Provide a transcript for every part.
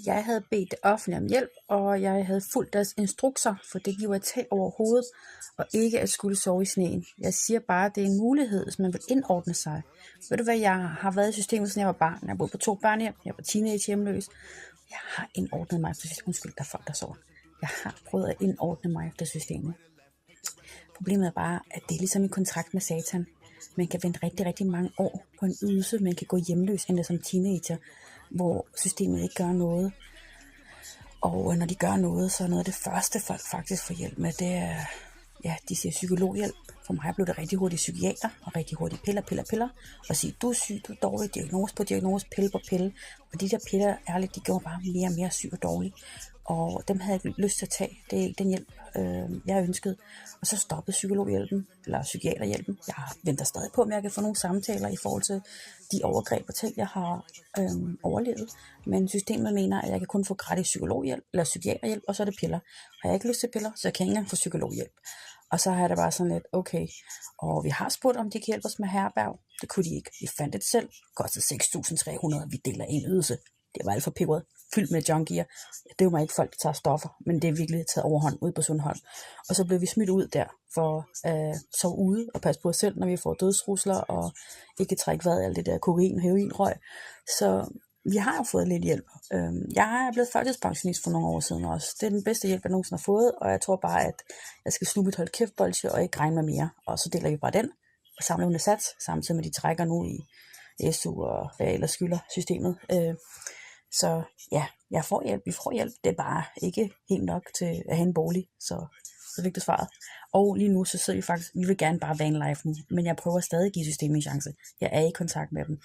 Jeg havde bedt det offentlige om hjælp, og jeg havde fulgt deres instrukser, for det giver et tag over hovedet, og ikke at skulle sove i sneen. Jeg siger bare, at det er en mulighed, hvis man vil indordne sig. Ved du hvad, jeg har været i systemet, siden jeg var barn. Jeg har boet på 2 børnehjem, jeg var teenage hjemløs. Jeg har indordnet mig efter systemet. Undskyld, der er folk, der sover. Jeg har prøvet at indordne mig efter systemet. Problemet er bare, at det er ligesom en kontrakt med satan. Man kan vente rigtig, rigtig mange år på en ydelse. Man kan gå hjemløs endda som teenager, hvor systemet ikke gør noget. Og når de gør noget, så er noget af det første, folk faktisk får hjælp med, det er, ja, de siger psykologhjælp. For mig blev det rigtig hurtigt psykiater, og rigtig hurtigt piller. Og sige, du er syg, du er dårlig, diagnose på diagnose, pille på pille. Og de der piller, ærligt, de gjorde bare mere og mere syg og dårlig. Og dem havde jeg ikke lyst til at tage. Det er ikke den hjælp, jeg ønskede. Og så stoppede psykologhjælpen, eller psykiaterhjælpen. Jeg venter stadig på, om jeg kan få nogle samtaler i forhold til de overgreb og ting, jeg har overlevet. Men systemet mener, at jeg kan kun få gratis psykologhjælp, eller psykiaterhjælp, og så er det piller. Har jeg ikke lyst til piller, så jeg kan ikke engang få psykologhjælp. Og så har jeg da bare sådan lidt, okay. Og vi har spurgt, om de kan hjælpe os med herberg. Det kunne de ikke. Vi fandt det selv. Det kostede 6.300. Vi deler en ydelse. Det var alt for peberet, fyldt med junkier. Det er jo ikke folk, der tager stoffer, men det er virkelig taget overhånd ude på Sundholm. Og så blev vi smidt ud der for at sove ude og passe på os selv, når vi får dødsrusler og ikke trække vejret af alt det der kokain og heroinrøg. Så vi har jo fået lidt hjælp. Jeg er blevet førtidspensionist for nogle år siden også. Det er den bedste hjælp, jeg nogensinde har fået, og jeg tror bare, at jeg skal slutte mit hold kæft bolsje og ikke regne med mere. Og så deler vi bare den og samler under sats, samtidig med de trækker nu i SU og hvad jeg ellers skylder systemet. Så ja, jeg får hjælp, vi får hjælp. Det er bare ikke helt nok til at have en bolig, så fik du svaret. Og lige nu, så sidder vi faktisk, vi vil gerne bare van life nu, men jeg prøver stadig at give systemet en chance. Jeg er i kontakt med dem.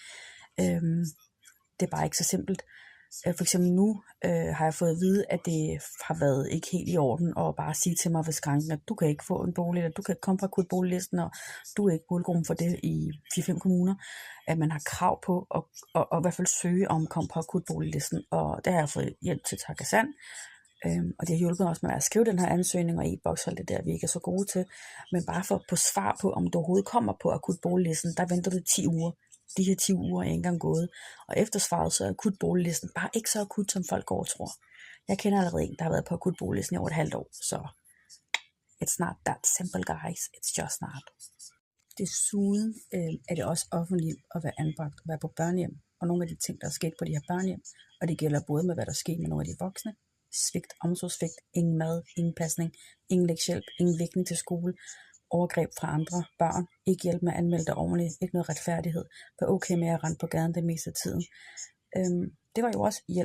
Det er bare ikke så simpelt. For eksempel nu har jeg fået at vide, at det har været ikke helt i orden at bare sige til mig ved skranken, at du kan ikke få en bolig, eller du kan ikke komme fra akutboliglisten, og du er ikke målgruppen for det i 4-5 kommuner. At man har krav på at i hvert fald søge om at komme på akutboliglisten, og der har jeg fået hjælp til Takasand. Og det har hjulpet os med at skrive den her ansøgning og e-boks og alt det der, vi ikke er så gode til. Men bare for at få svar på, om du overhovedet kommer på akutboliglisten, der venter du 10 uger. De her 10 uger er ikke engang gået. Og efter svaret, så er akutboliglisten bare ikke så akut, som folk går og tror. Jeg kender allerede en, der har været på akutboliglisten i over et halvt år. Så it's not that simple, guys. It's just not. Desuden er det også offentligt at være anbragt og være på børnehjem. Og nogle af de ting, der er sket på de her børnehjem, og det gælder både med, hvad der sker med nogle af de voksne. Svigt, omsorgssvigt, ingen mad, ingen pasning, ingen lektiehjælp, ingen vækning til skole, overgreb fra andre børn, ikke hjælp med at anmelde dig ordentligt, ikke noget retfærdighed, vær okay med at rende på gaden det meste af tiden. Det var jo også hjælp.